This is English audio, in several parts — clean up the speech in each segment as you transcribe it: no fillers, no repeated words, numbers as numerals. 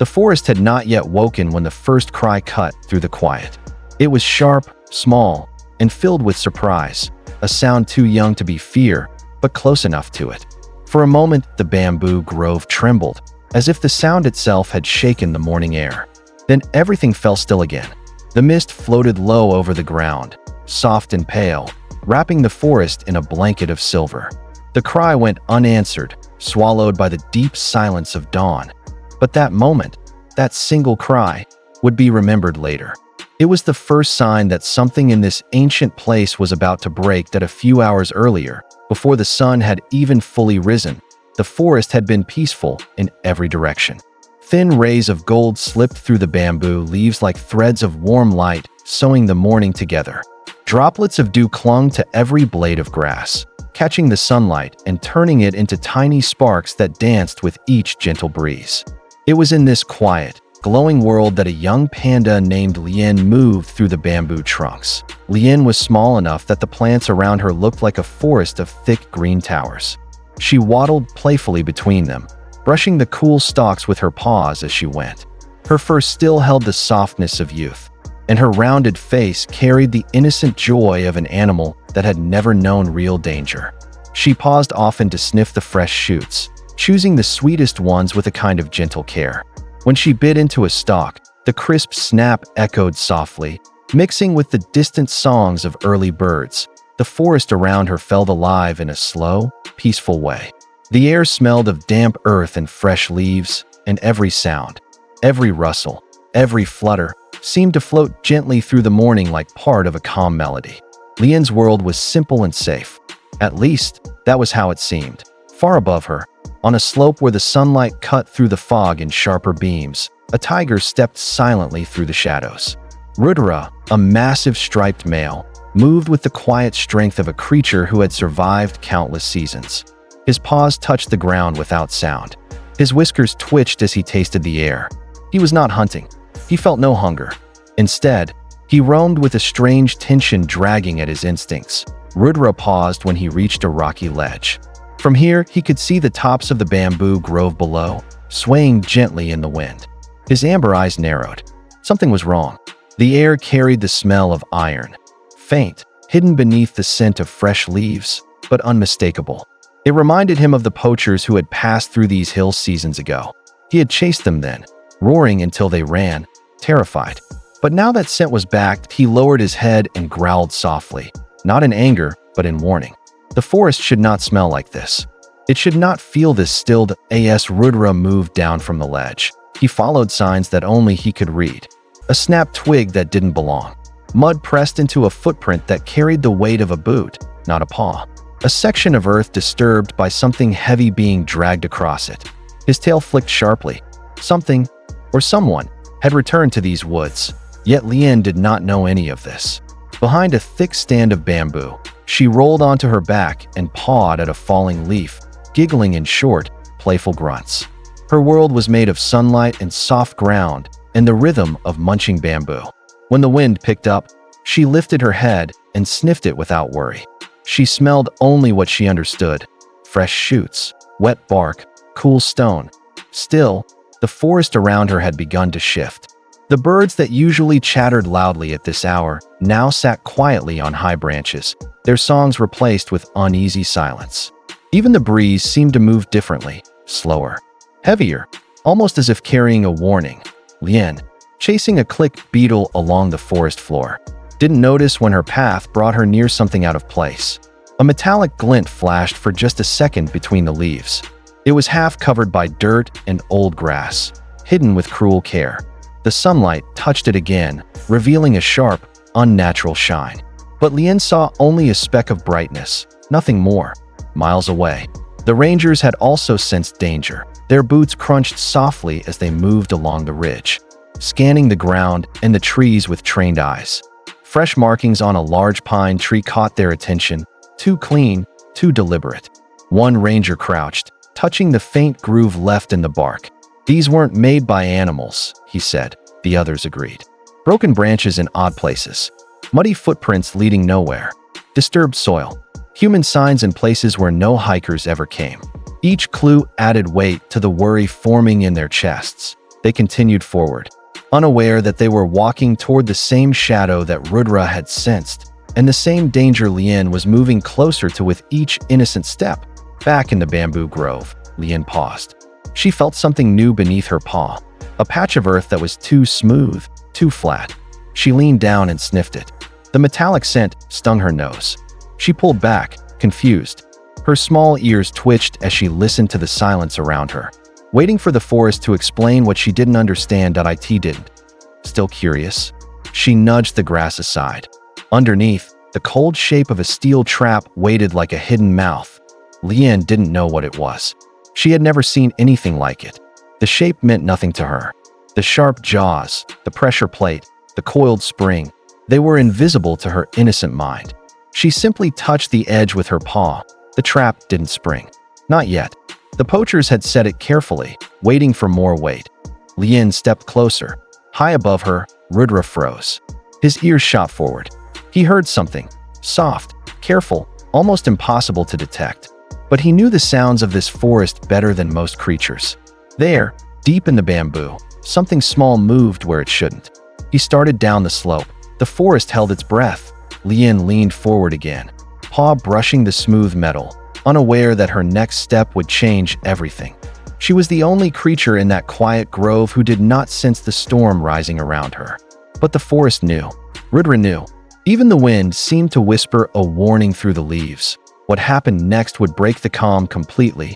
The forest had not yet woken when the first cry cut through the quiet. It was sharp, small, and filled with surprise, a sound too young to be fear, but close enough to it. For a moment, the bamboo grove trembled, as if the sound itself had shaken the morning air. Then everything fell still again. The mist floated low over the ground, soft and pale, wrapping the forest in a blanket of silver. The cry went unanswered, swallowed by the deep silence of dawn. But that moment, that single cry, would be remembered later. It was the first sign that something in this ancient place was about to break. That a few hours earlier, before the sun had even fully risen, the forest had been peaceful in every direction. Thin rays of gold slipped through the bamboo leaves like threads of warm light, sewing the morning together. Droplets of dew clung to every blade of grass, catching the sunlight and turning it into tiny sparks that danced with each gentle breeze. It was in this quiet, glowing world that a young panda named Lien moved through the bamboo trunks. Lien was small enough that the plants around her looked like a forest of thick green towers. She waddled playfully between them, brushing the cool stalks with her paws as she went. Her fur still held the softness of youth, and her rounded face carried the innocent joy of an animal that had never known real danger. She paused often to sniff the fresh shoots, choosing the sweetest ones with a kind of gentle care. When she bit into a stalk, the crisp snap echoed softly, mixing with the distant songs of early birds. The forest around her felt alive in a slow, peaceful way. The air smelled of damp earth and fresh leaves, and every sound, every rustle, every flutter seemed to float gently through the morning like part of a calm melody. Lien's world was simple and safe. At least, that was how it seemed. Far above her, on a slope where the sunlight cut through the fog in sharper beams, a tiger stepped silently through the shadows. Rudra, a massive striped male, moved with the quiet strength of a creature who had survived countless seasons. His paws touched the ground without sound. His whiskers twitched as he tasted the air. He was not hunting. He felt no hunger. Instead, he roamed with a strange tension dragging at his instincts. Rudra paused when he reached a rocky ledge. From here, he could see the tops of the bamboo grove below, swaying gently in the wind. His amber eyes narrowed. Something was wrong. The air carried the smell of iron, faint, hidden beneath the scent of fresh leaves, but unmistakable. It reminded him of the poachers who had passed through these hills seasons ago. He had chased them then, roaring until they ran, terrified. But now that scent was back, he lowered his head and growled softly, not in anger, but in warning. The forest should not smell like this. It should not feel this stilled. As Rudra moved down from the ledge, he followed signs that only he could read. A snapped twig that didn't belong. Mud pressed into a footprint that carried the weight of a boot, not a paw. A section of earth disturbed by something heavy being dragged across it. His tail flicked sharply. Something, or someone, had returned to these woods, yet Lien did not know any of this. Behind a thick stand of bamboo, she rolled onto her back and pawed at a falling leaf, giggling in short, playful grunts. Her world was made of sunlight and soft ground and the rhythm of munching bamboo. When the wind picked up, she lifted her head and sniffed it without worry. She smelled only what she understood: fresh shoots, wet bark, cool stone. Still, the forest around her had begun to shift. The birds that usually chattered loudly at this hour now sat quietly on high branches, their songs replaced with uneasy silence. Even the breeze seemed to move differently, slower, heavier, almost as if carrying a warning. Lien, chasing a clicked beetle along the forest floor, didn't notice when her path brought her near something out of place. A metallic glint flashed for just a second between the leaves. It was half covered by dirt and old grass, hidden with cruel care. The sunlight touched it again, revealing a sharp, unnatural shine. But Lien saw only a speck of brightness, nothing more. Miles away, the Rangers had also sensed danger. Their boots crunched softly as they moved along the ridge, scanning the ground and the trees with trained eyes. Fresh markings on a large pine tree caught their attention, too clean, too deliberate. One ranger crouched, touching the faint groove left in the bark. "These weren't made by animals," he said. The others agreed. Broken branches in odd places, muddy footprints leading nowhere, disturbed soil, human signs in places where no hikers ever came. Each clue added weight to the worry forming in their chests. They continued forward, unaware that they were walking toward the same shadow that Rudra had sensed, and the same danger Lien was moving closer to with each innocent step. Back in the bamboo grove, Lien paused. She felt something new beneath her paw, a patch of earth that was too smooth, too flat. She leaned down and sniffed it. The metallic scent stung her nose. She pulled back, confused. Her small ears twitched as she listened to the silence around her, waiting for the forest to explain what she didn't understand that it didn't. Still curious, she nudged the grass aside. Underneath, the cold shape of a steel trap waited like a hidden mouth. Lien didn't know what it was. She had never seen anything like it. The shape meant nothing to her. The sharp jaws, the pressure plate, the coiled spring, they were invisible to her innocent mind. She simply touched the edge with her paw. The trap didn't spring. Not yet. The poachers had set it carefully, waiting for more weight. Lien stepped closer. High above her, Rudra froze. His ears shot forward. He heard something. Soft, careful, almost impossible to detect. But he knew the sounds of this forest better than most creatures. There, deep in the bamboo, something small moved where it shouldn't. He started down the slope. The forest held its breath. Lien leaned forward again, paw brushing the smooth metal, unaware that her next step would change everything. She was the only creature in that quiet grove who did not sense the storm rising around her. But the forest knew. Rudra knew. Even the wind seemed to whisper a warning through the leaves. What happened next would break the calm completely.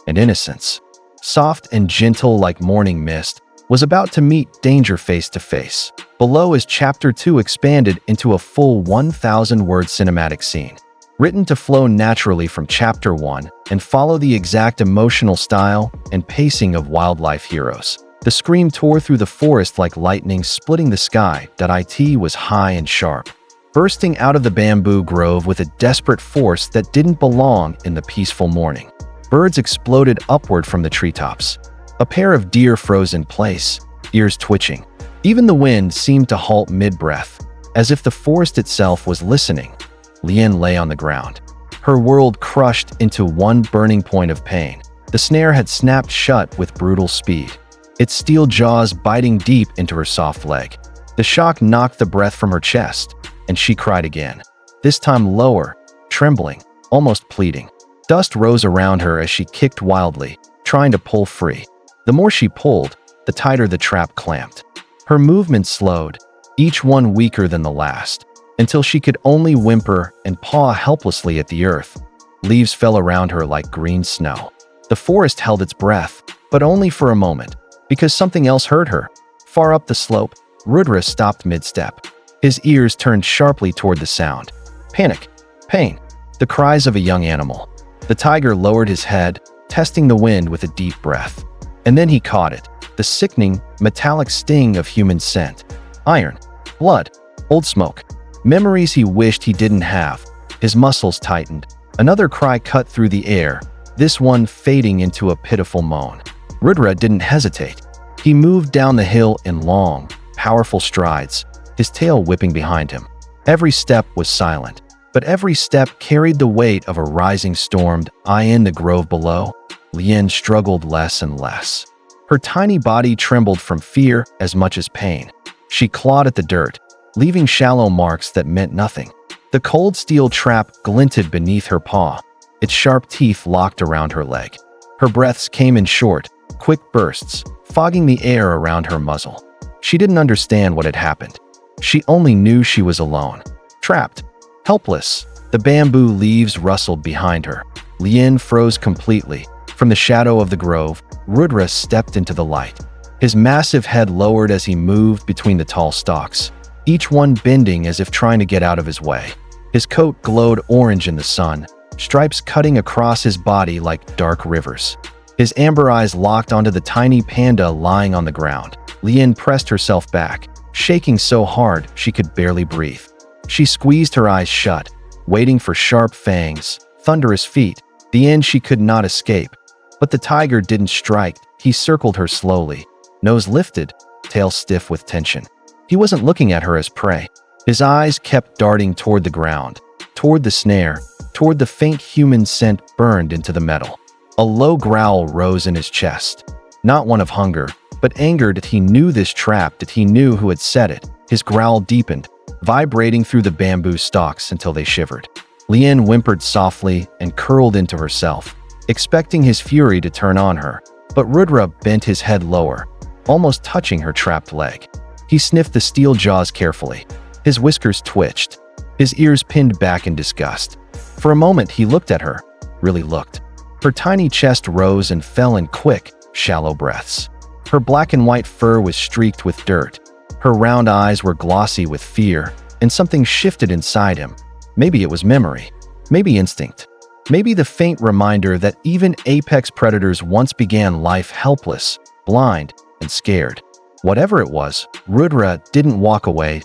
And innocence, soft and gentle like morning mist, was about to meet danger face to face. Below is Chapter 2 expanded into a full 1,000-word cinematic scene, written to flow naturally from Chapter 1 and follow the exact emotional style and pacing of wildlife heroes. The scream tore through the forest like lightning splitting the sky. It was high and sharp, bursting out of the bamboo grove with a desperate force that didn't belong in the peaceful morning. Birds exploded upward from the treetops. A pair of deer froze in place, ears twitching. Even the wind seemed to halt mid-breath, as if the forest itself was listening. Lien lay on the ground, her world crushed into one burning point of pain. The snare had snapped shut with brutal speed, its steel jaws biting deep into her soft leg. The shock knocked the breath from her chest, and she cried again, this time lower, trembling, almost pleading. Dust rose around her as she kicked wildly, trying to pull free. The more she pulled, the tighter the trap clamped. Her movements slowed, each one weaker than the last, until she could only whimper and paw helplessly at the earth. Leaves fell around her like green snow. The forest held its breath, but only for a moment, because something else hurt her. Far up the slope, Rudra stopped mid-step. His ears turned sharply toward the sound. Panic, pain, the cries of a young animal. The tiger lowered his head, testing the wind with a deep breath. And then he caught it, the sickening, metallic sting of human scent. Iron, blood, old smoke. Memories he wished he didn't have. His muscles tightened. Another cry cut through the air, this one fading into a pitiful moan. Rudra didn't hesitate. He moved down the hill in long, powerful strides, his tail whipping behind him. Every step was silent, but every step carried the weight of a rising storm. In the grove below, Lien struggled less and less. Her tiny body trembled from fear as much as pain. She clawed at the dirt, leaving shallow marks that meant nothing. The cold steel trap glinted beneath her paw, its sharp teeth locked around her leg. Her breaths came in short, quick bursts, fogging the air around her muzzle. She didn't understand what had happened. She only knew she was alone, trapped, helpless. The bamboo leaves rustled behind her. Lien froze completely. From the shadow of the grove, Rudra stepped into the light. His massive head lowered as he moved between the tall stalks, each one bending as if trying to get out of his way. His coat glowed orange in the sun, stripes cutting across his body like dark rivers. His amber eyes locked onto the tiny panda lying on the ground. Lien pressed herself back, shaking so hard she could barely breathe. She squeezed her eyes shut, waiting for sharp fangs, thunderous feet, the end she could not escape. But the tiger didn't strike. He circled her slowly, nose lifted, tail stiff with tension. He wasn't looking at her as prey. His eyes kept darting toward the ground, toward the snare, toward the faint human scent burned into the metal. A low growl rose in his chest. Not one of hunger, but anger that he knew this trap, that he knew who had set it. His growl deepened, vibrating through the bamboo stalks until they shivered. Lien whimpered softly and curled into herself, expecting his fury to turn on her. But Rudra bent his head lower, almost touching her trapped leg. He sniffed the steel jaws carefully. His whiskers twitched, his ears pinned back in disgust. For a moment he looked at her, really looked. Her tiny chest rose and fell in quick, shallow breaths. Her black and white fur was streaked with dirt. Her round eyes were glossy with fear, and something shifted inside him. Maybe it was memory, maybe instinct, maybe the faint reminder that even apex predators once began life helpless, blind, and scared. Whatever it was, Rudra didn't walk away.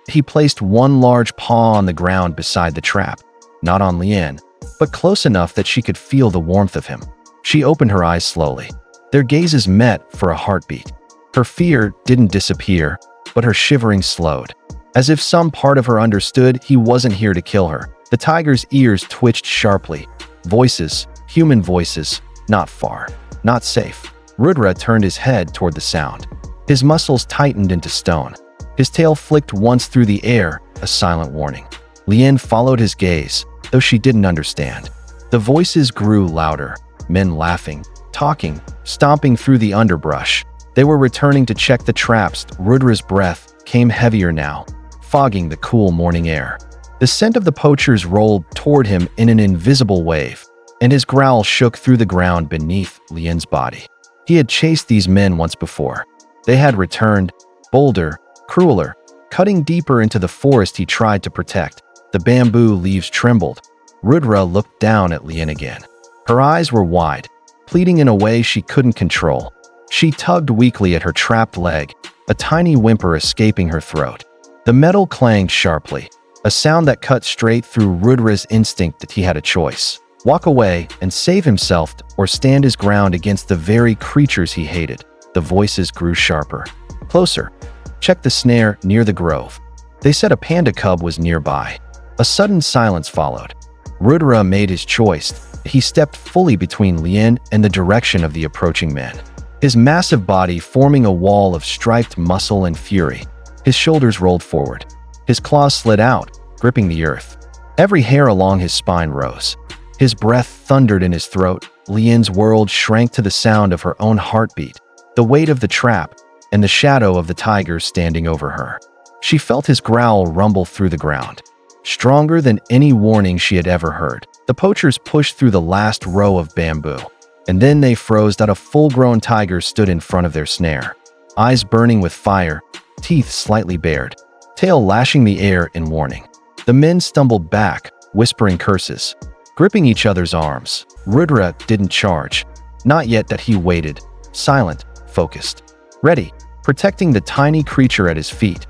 He placed one large paw on the ground beside the trap, not on Lien, but close enough that she could feel the warmth of him. She opened her eyes slowly. Their gazes met for a heartbeat. Her fear didn't disappear, but her shivering slowed. As if some part of her understood he wasn't here to kill her. The tiger's ears twitched sharply. Voices, human voices, not far, not safe. Rudra turned his head toward the sound. His muscles tightened into stone. His tail flicked once through the air, a silent warning. Lien followed his gaze, though she didn't understand. The voices grew louder, men laughing, talking, stomping through the underbrush. They were returning to check the traps. Rudra's breath came heavier now, fogging the cool morning air. The scent of the poachers rolled toward him in an invisible wave, and his growl shook through the ground beneath Lien's body. He had chased these men once before. They had returned, bolder, crueler, cutting deeper into the forest he tried to protect. The bamboo leaves trembled. Rudra looked down at Lien again. Her eyes were wide, pleading in a way she couldn't control. She tugged weakly at her trapped leg, a tiny whimper escaping her throat. The metal clanged sharply, a sound that cut straight through Rudra's instinct that he had a choice. Walk away and save himself, or stand his ground against the very creatures he hated. The voices grew sharper. Closer. Check the snare near the grove. They said a panda cub was nearby. A sudden silence followed. Rudra made his choice. He stepped fully between Lien and the direction of the approaching men, his massive body forming a wall of striped muscle and fury. His shoulders rolled forward. His claws slid out, gripping the earth. Every hair along his spine rose. His breath thundered in his throat. Lien's world shrank to the sound of her own heartbeat, the weight of the trap, and the shadow of the tiger standing over her. She felt his growl rumble through the ground, stronger than any warning she had ever heard. The poachers pushed through the last row of bamboo, and then they froze. A full-grown tiger stood in front of their snare, eyes burning with fire, teeth slightly bared, tail lashing the air in warning. The men stumbled back, whispering curses, gripping each other's arms. Rudra didn't charge, not yet. That he waited, silent, focused, ready, protecting the tiny creature at his feet.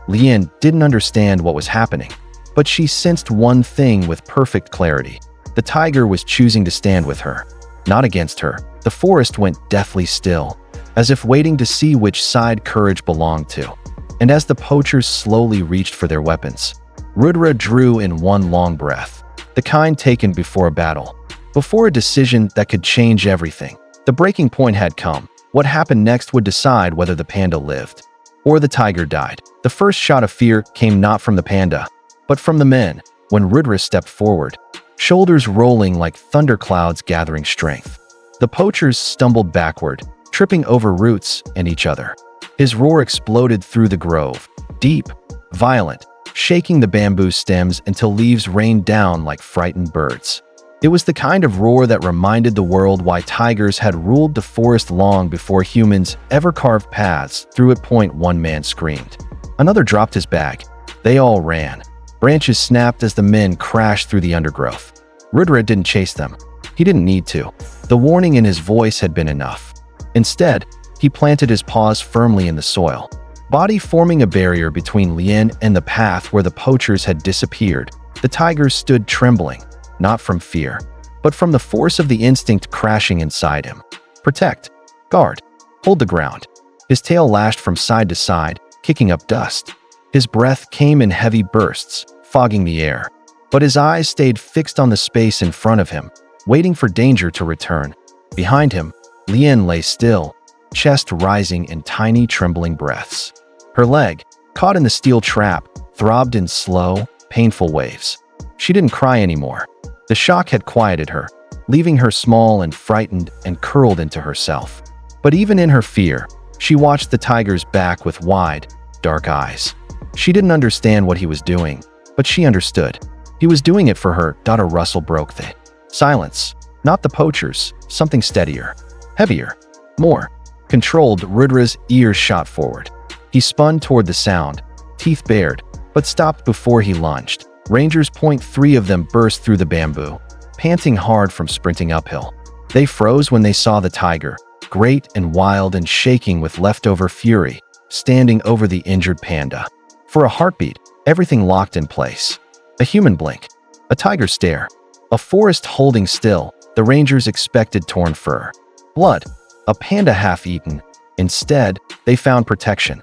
Lien didn't understand what was happening, but she sensed one thing with perfect clarity. The tiger was choosing to stand with her, not against her. The forest went deathly still, as if waiting to see which side courage belonged to. And as the poachers slowly reached for their weapons, Rudra drew in one long breath, the kind taken before a battle, before a decision that could change everything. The breaking point had come. What happened next would decide whether the panda lived or the tiger died. The first shot of fear came not from the panda, but from the men. When Rudra stepped forward, shoulders rolling like thunderclouds gathering strength, the poachers stumbled backward, tripping over roots and each other. His roar exploded through the grove, deep, violent, shaking the bamboo stems until leaves rained down like frightened birds. It was the kind of roar that reminded the world why tigers had ruled the forest long before humans ever carved paths through it. One man screamed. Another dropped his bag. They all ran. Branches snapped as the men crashed through the undergrowth. Rudra didn't chase them. He didn't need to. The warning in his voice had been enough. Instead, he planted his paws firmly in the soil, body forming a barrier between Lien and the path where the poachers had disappeared. The tiger stood trembling, not from fear, but from the force of the instinct crashing inside him. Protect. Guard. Hold the ground. His tail lashed from side to side, kicking up dust. His breath came in heavy bursts, fogging the air, but his eyes stayed fixed on the space in front of him, waiting for danger to return. Behind him, Lien lay still, chest rising in tiny trembling breaths. Her leg, caught in the steel trap, throbbed in slow, painful waves. She didn't cry anymore. The shock had quieted her, leaving her small and frightened and curled into herself. But even in her fear, she watched the tiger's back with wide, dark eyes. She didn't understand what he was doing, but she understood. He was doing it for her. A rustle broke the silence. Not the poachers, something steadier, heavier, more controlled. Rudra's ears shot forward. He spun toward the sound, teeth bared, but stopped before he lunged. Rangers, three of them burst through the bamboo, panting hard from sprinting uphill. They froze when they saw the tiger, great and wild and shaking with leftover fury, standing over the injured panda. For a heartbeat, everything locked in place. A human blink, a tiger stare, a forest holding still. The rangers expected torn fur, blood, a panda half-eaten. Instead, they found protection.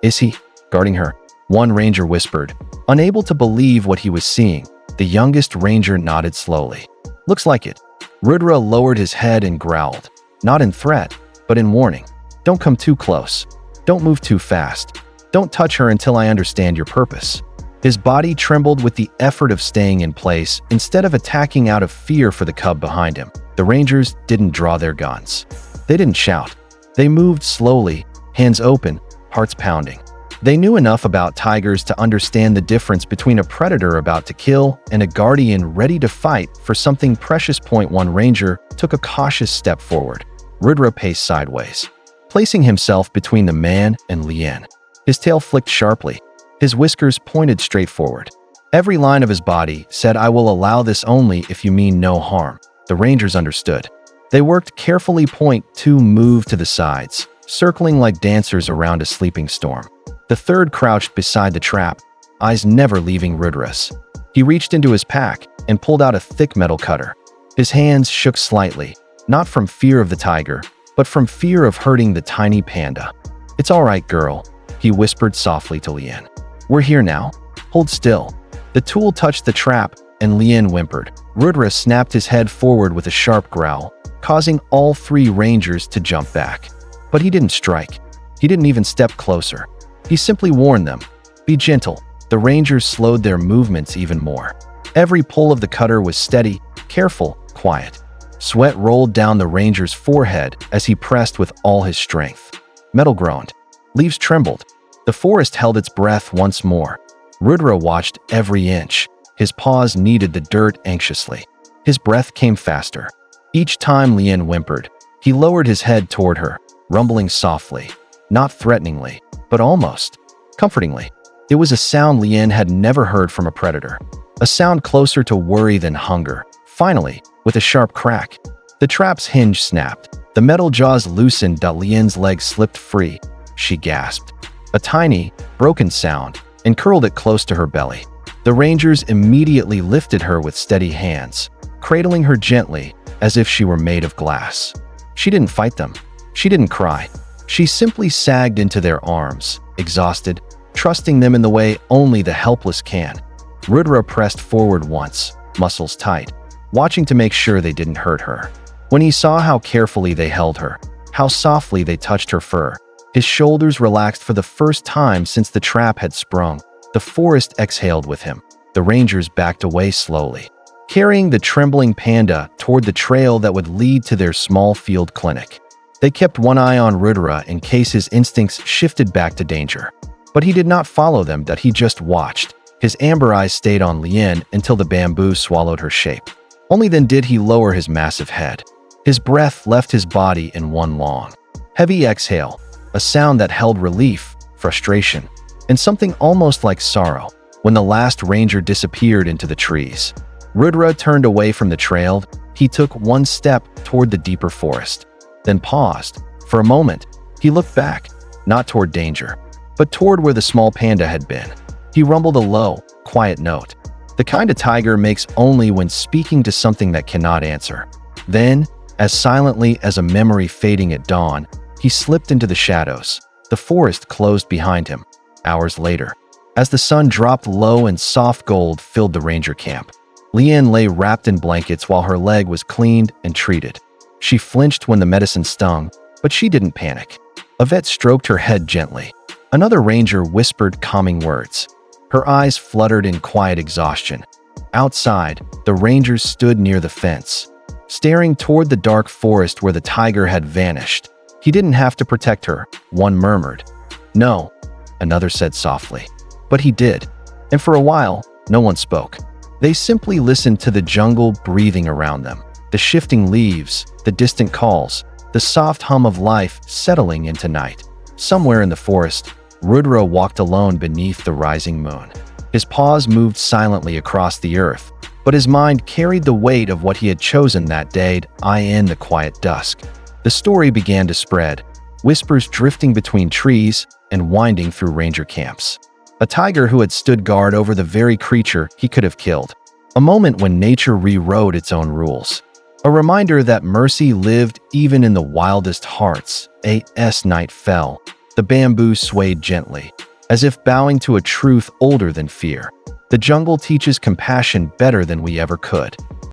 "Is he guarding her?" one ranger whispered, unable to believe what he was seeing. The youngest ranger nodded slowly. "Looks like it." Rudra lowered his head and growled, not in threat, but in warning. "Don't come too close. Don't move too fast. Don't touch her until I understand your purpose." His body trembled with the effort of staying in place instead of attacking out of fear for the cub behind him. The rangers didn't draw their guns. They didn't shout. They moved slowly, hands open, hearts pounding. They knew enough about tigers to understand the difference between a predator about to kill and a guardian ready to fight for something precious. One ranger took a cautious step forward. Rudra paced sideways, placing himself between the man and Lien. His tail flicked sharply. His whiskers pointed straight forward. Every line of his body said, "I will allow this only if you mean no harm." The rangers understood. They worked carefully. Two moved to the sides, circling like dancers around a sleeping storm. The third crouched beside the trap, eyes never leaving Rudra's. He reached into his pack and pulled out a thick metal cutter. His hands shook slightly, not from fear of the tiger, but from fear of hurting the tiny panda. "It's all right, girl," he whispered softly to Lien. "We're here now. Hold still." The tool touched the trap, and Lien whimpered. Rudra snapped his head forward with a sharp growl, causing all three rangers to jump back. But he didn't strike. He didn't even step closer. He simply warned them, "Be gentle." The rangers slowed their movements even more. Every pull of the cutter was steady, careful, quiet. Sweat rolled down the ranger's forehead as he pressed with all his strength. Metal groaned. Leaves trembled. The forest held its breath once more. Rudra watched every inch. His paws kneaded the dirt anxiously. His breath came faster. Each time Lien whimpered, he lowered his head toward her, rumbling softly, not threateningly, but almost comfortingly. It was a sound Lien had never heard from a predator, a sound closer to worry than hunger. Finally, with a sharp crack, the trap's hinge snapped. The metal jaws loosened. Lien's leg slipped free. She gasped. A tiny, broken sound, and curled it close to her belly. The rangers immediately lifted her with steady hands, cradling her gently as if she were made of glass. She didn't fight them. She didn't cry. She simply sagged into their arms, exhausted, trusting them in the way only the helpless can. Rudra pressed forward once, muscles tight, watching to make sure they didn't hurt her. When he saw how carefully they held her, how softly they touched her fur, his shoulders relaxed for the first time since the trap had sprung. The forest exhaled with him. The rangers backed away slowly, carrying the trembling panda toward the trail that would lead to their small field clinic. They kept one eye on Rudra in case his instincts shifted back to danger. But he did not follow them. That he just watched. His amber eyes stayed on Lien until the bamboo swallowed her shape. Only then did he lower his massive head. His breath left his body in one long, heavy exhale, a sound that held relief, frustration, and something almost like sorrow. When the last ranger disappeared into the trees, Rudra turned away from the trail. He took one step toward the deeper forest, then paused. For a moment, he looked back, not toward danger, but toward where the small panda had been. He rumbled a low, quiet note, the kind a tiger makes only when speaking to something that cannot answer. Then, as silently as a memory fading at dawn, he slipped into the shadows. The forest closed behind him. Hours later, as the sun dropped low and soft gold filled the ranger camp, Lien lay wrapped in blankets while her leg was cleaned and treated. She flinched when the medicine stung, But she didn't panic. Yvette stroked her head gently. Another ranger whispered calming words. Her eyes fluttered in quiet exhaustion. Outside, the rangers stood near the fence, staring toward the dark forest where the tiger had vanished. He didn't have to protect her, one murmured. No, another said softly. But he did. And for a while, no one spoke. They simply listened to the jungle breathing around them, the shifting leaves, the distant calls, the soft hum of life settling into night. Somewhere in the forest, Rudra walked alone beneath the rising moon. His paws moved silently across the earth, but his mind carried the weight of what he had chosen that day in the quiet dusk. The story began to spread, whispers drifting between trees and winding through ranger camps. A tiger who had stood guard over the very creature he could have killed. A moment when nature rewrote its own rules. A reminder that mercy lived even in the wildest hearts. As night fell, the bamboo swayed gently, as if bowing to a truth older than fear. The jungle teaches compassion better than we ever could.